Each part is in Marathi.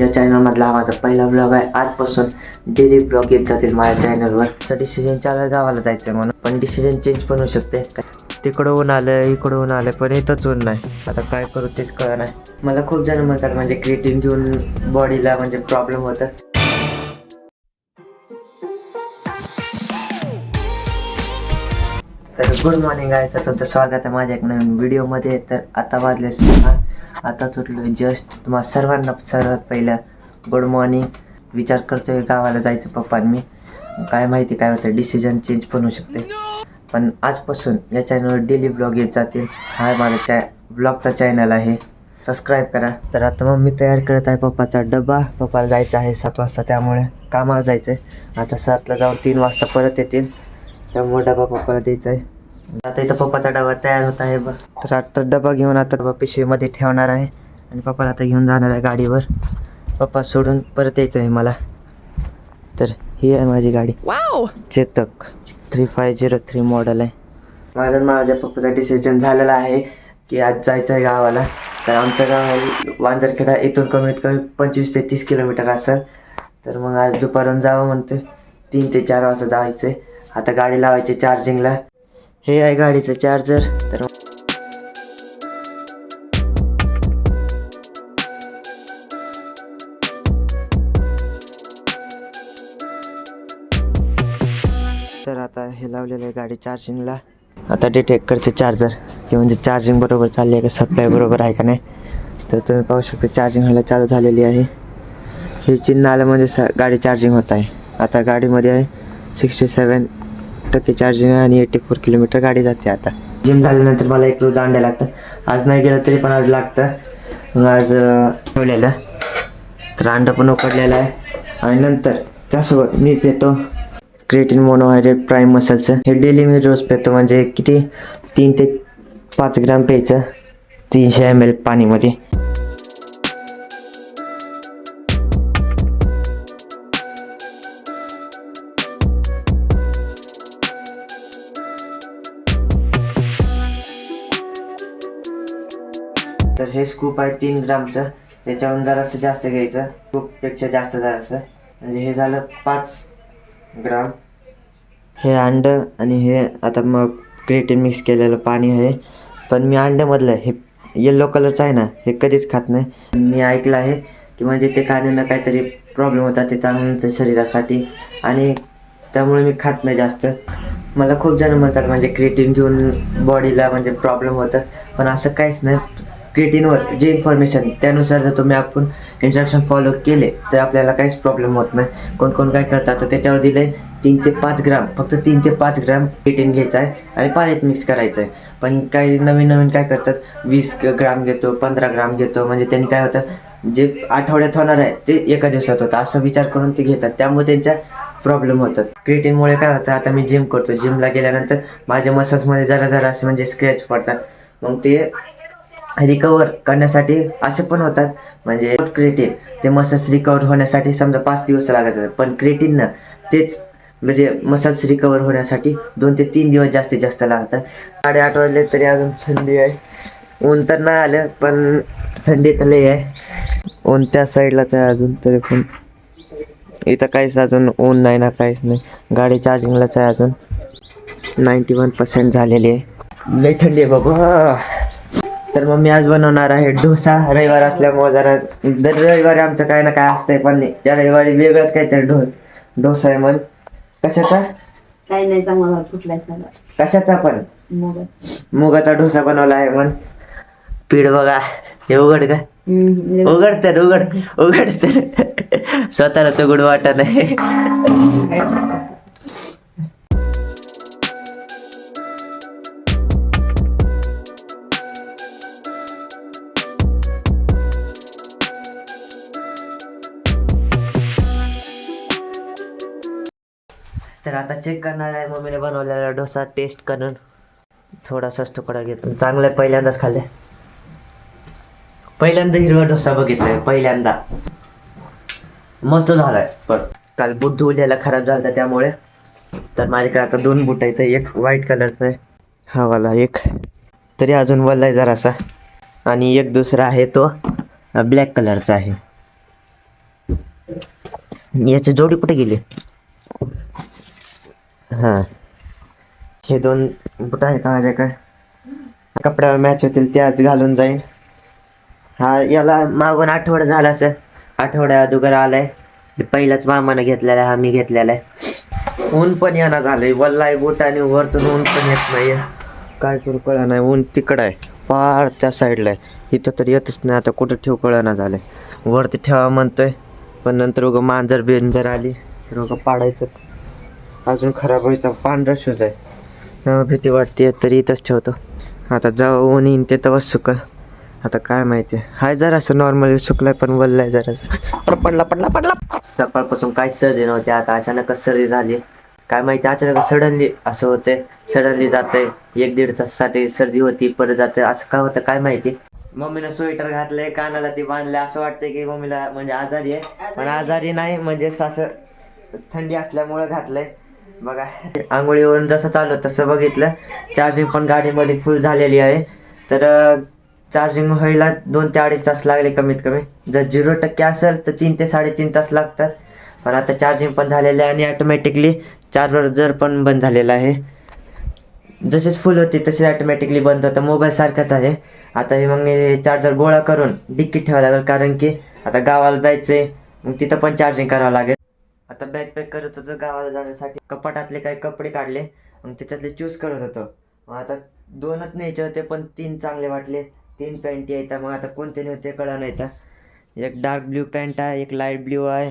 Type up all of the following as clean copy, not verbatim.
या चॅनलमधला हा माझा पहिला ब्लॉग आहे. आजपासून डेली ब्लॉग येत जातील माझ्या चॅनलवर. तर डिसिजन चालू गावाला जायचं आहे म्हणून, पण डिसिजन चेंज पण होऊ शकते. तिकडं ऊन आलं, इकडं ऊन आलं, पण इथंच ऊन नाही. आता काय करू तेच कळलं नाही. मला खूप जण म्हणतात म्हणजे क्रिएटिन घेऊन बॉडीला म्हणजे प्रॉब्लेम होतं. तर गुड मॉर्निंग आहे. तर तुमचं स्वागत आहे माझ्या एक नवीन व्हिडिओमध्ये. तर आता वाजले 6. आता उठलो जस्ट. तुम्हाला सर्वांना सर्वात पहिलं गुड मॉर्निंग. विचार करतोय गावाला जायचं पप्पा आणि मी. काय माहिती काय होतं, डिसिजन चेंज पण होऊ शकते. पण आजपासून या चॅनलवर डेली ब्लॉग येत जातील. हा माझा ब्लॉगचा चॅनल आहे, सबस्क्राईब करा. तर आता मग मी तयार करत आहे पप्पाचा डबा. पप्पाला जायचं आहे 7 वाजता, त्यामुळे कामाला जायचं आहे. आता 7ला जाऊन 3 वाजता परत येतील, त्यामुळे डबा पप्पाला द्यायचा आहे. आता इथं पप्पाचा डबा तयार होत आहे बघ. तर आता डबा घेऊन आता डबा पिशवीमध्ये ठेवणार आहे आणि पप्पाला आता घेऊन जाणार आहे गाडीवर. पप्पा सोडून परत यायचं आहे मला. तर ही आहे माझी गाडी, चेतक 3503 मॉडेल आहे. माझ्या पप्पाचा डिसिजन झालेला आहे की आज जायचं आहे गावाला. तर आमचं गाव आहे वांजरखेडा, इथून कमीत कमी 25 ते 30 किलोमीटर असेल. तर मग आज दुपारून जावं म्हणतो. 3 ते 4 वाजता जायचं आहे. आता गाडी लावायची चार्जिंगला. हे आहे गाडीचं चार्जर. तर आता हे लावलेलं आहे गाडी चार्जिंगला. आता डिटेक्ट करते चार्जर की म्हणजे चार्जिंग बरोबर चालली आहे का, सप्लाय बरोबर आहे का नाही. तर तुम्ही पाहू शकता चार्जिंग व्हायला चालू झालेली आहे. हे चिन्ह आलं म्हणजे गाडी चार्जिंग होत आहे. आता गाडीमध्ये आहे 67% चार्जिंग आहे आणि 84 किलोमीटर गाडी जाते. आता जिम झाल्यानंतर मला एक रोज अंडे लागतं. आज नाही गेलं तरी पण आज लागतं. मग आज ठेवलेलं तर अंडं पण उकडलेलं आहे. आणि नंतर त्यासोबत मी पितो क्रिएटिन मोनोहायड्रेट प्राईम मसलचं. हे डेली मी रोज पितो. म्हणजे किती 3 ते 5 ग्राम प्यायचं 300 ml पाणीमध्ये. तर हे स्कूप आहे 3 ग्रामचं. त्याच्याहून जरासं जास्त घ्यायचं, स्कूपपेक्षा जास्त जरासं. म्हणजे हे झालं 5 ग्राम. हे अंडं आणि हे आता मग क्रिएटिन मिक्स केलेलं पाणी आहे. पण मी अंड्यामधलं हे येल्लो कलरचं आहे ना, हे कधीच खात नाही. मी ऐकलं आहे की म्हणजे ते खाण्यानं काहीतरी प्रॉब्लेम होतात, ते चांगलं नसतं शरीरासाठी, आणि त्यामुळे मी खात नाही जास्त. मला खूप जण म्हणतात म्हणजे क्रिएटिन घेऊन बॉडीला म्हणजे प्रॉब्लेम होतं, पण असं काहीच नाही. क्रिएटिनवर जे इन्फॉर्मेशन त्यानुसार जर तुम्ही आपण इन्स्ट्रक्शन फॉलो केले तर आपल्याला काहीच प्रॉब्लेम होत नाही. कोण कोण काय करतात तर त्याच्यावर दिले 3 ते 5 ग्राम, फक्त 3 ते 5 ग्राम क्रिएटिन घ्यायचं आहे आणि पाण्यात मिक्स करायचं आहे. पण काही नवीन काय करतात 20 ग्राम घेतो, 15 ग्राम घेतो. म्हणजे त्यांनी काय होतं, जे आठवड्यात होणार आहे ते एका दिवसात होतं असं विचार करून ते घेतात, त्यामुळे त्यांच्या प्रॉब्लेम होतात. क्रिएटिनमुळे काय होतं, आता मी जिम करतो, जिमला गेल्यानंतर माझ्या मसल्समध्ये जरा असे म्हणजे स्क्रॅच पडतात. मग ते रिकवर करण्यासाठी असे पण होतात. म्हणजे क्रिएटिन ते मसल्स रिकवर होण्यासाठी समजा 5 दिवस लागायचं, पण क्रिएटिननं तेच म्हणजे मसल्स रिकवर होण्यासाठी 2 ते 3 दिवस जास्तीत जास्त लागतात. 8:30 वाजले तरी अजून थंडी आहे. ऊन तर नाही आलं पण थंडी तर लई आहे. ऊन त्या साईडलाच आहे अजून, तरी पण इथं काहीच अजून ऊन नाही ना, काहीच नाही. गाडी चार्जिंगलाच आहे अजून, 91% झालेली आहे. लई थंडी आहे बाबा. तर मग मी आज बनवणार आहे डोसा. रविवार असल्यामुळे जरा दर रविवारी आमचं काय ना काय असतंय, पण त्या रविवारी वेगळंच काहीतरी डोसा आहे. मग कशाचा काही नाही, चांगला कुठलाय सांगा. कशाचा पण मुगाचा डोसा बनवला आहे. मग पीठ बघा, हे उघड का, उघड तर स्वतःला तो गुड वाटत नाही. तर आता चेक करणार आहे मम्मीने बनवलेला डोसा, टेस्ट करून. थोडासाच तुकडा घेतो. चांगलं आहे, पहिल्यांदाच खाल्लं. पहिल्यांदा हिरवा डोसा बघितलाय, पहिल्यांदा. मस्त झालाय. पण काल बूट धुवलेला खराब झाला त्यामुळे. तर माझ्याकडे आता 2 बूट आहेत, एक व्हाईट कलरचा आहे हा वाला, एक तरी अजून वल्ला आहे जरासा, आणि एक दुसरा आहे तो ब्लॅक कलरचा आहे. याची जोडी कुठे गेली? हां, हे 2 बुट आहेत माझ्याकडे, कपड्यावर मॅच होतील ते आज घालून जाईन. हा याला मागून आठवडा झाला असेल, आठवड्या अगोदर आलाय. हे पहिलाच मामानं घेतलेला आहे, हा मी घेतलेला आहे. ऊन पण येणार झालंय, वल्लाय बूट आणि वरतून ऊन पण येत नाही. काय करू कळा नाही, ऊन तिकडं आहे पार त्या साईडला आहे, इथं तर येतच नाही. आता कुठं ठेव कळना झालंय, वरती ठेवा म्हणतोय पण नंतर उगं मांजर बिंजर आली तर उगं पाडायचं, अजून खराब व्हायचा. पांढरा शूज आहे त्यामुळे भीती वाटते, तरी इथंच ठेवतो. आता जाऊ ऊन येईन ते तेव्हाच सुकल. आता काय माहिती, हाय जरासं नॉर्मली सुकलाय पण वल्लाय जरासं. पडला. सकाळपासून काही सर्दी नव्हती, आता अचानकच सर्दी झाली. काय माहिती, अचानक सडनली असं होते, सडनली जाते. 1-1.5 तासासाठी सर्दी होती, परत जाते, असं काय होतं काय माहिती. मम्मीनं स्वेटर घातलंय, कानाला ती बांधले, असं वाटतंय की मम्मीला म्हणजे आजारी आहे, पण आजारी नाही, म्हणजे असं थंडी असल्यामुळं घातलंय. बघा आंघोळीवरून जसं चालू तसं बघितलं. चार्जिंग पण गाडीमध्ये फुल झालेली आहे, तर चार्जिंग व्हायला 2 ते 2.5 तास लागले कमीत कमी. जर 0% असेल तर 3 ते 3.5 तास लागतात. पण आता चार्जिंग पण झालेलं आहे आणि ॲटोमॅटिकली चार्जर पण बंद झालेला आहे. जसेच फुल होते तसे ॲटोमॅटिकली बंद होतं, मोबाईल सारखाच आहे. आता हे मग चार्जर गोळा करून डिक्कीत ठेवावं लागेल, कारण की आता गावाला जायचं आहे, मग तिथं पण चार्जिंग करावं लागेल. आता बॅकपॅक करत होतो गावाला जाण्यासाठी, कपाटातले काही कपडे काढले, मग त्याच्यातले चूज करत होतो. मग आता 2च न्यायचे होते पण 3 चांगले वाटले. 3 पॅन्टी आहेत, मग आता कोणते नव्हते कळा नाही. तर एक डार्क ब्ल्यू पॅन्ट आहे, एक लाईट ब्ल्यू आहे,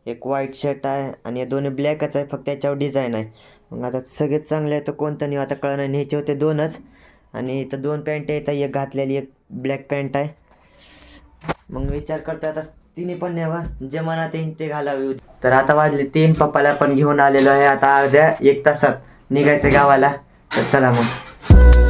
एक व्हाईट शर्ट आहे आणि हे दोन्ही ब्लॅकच आहे, फक्त त्याच्यावर डिझाईन आहे. मग आता सगळेच चांगले आहे तर कोणतं नाही, आता कळा नाही. न्यायचे होते 2च आणि इथं 2 पॅन्ट आहेत, एक घातलेली एक ब्लॅक पॅन्ट आहे. मग विचार करतो आता तिन्ही पण न्यावा, जे मनात येईल ते घालावे. तर आता वाजले 3, पप्पाला पण घेऊन आलेलो आहे. आता अर्ध्या 1 तासात निघायचं गावाला, तर चला मग.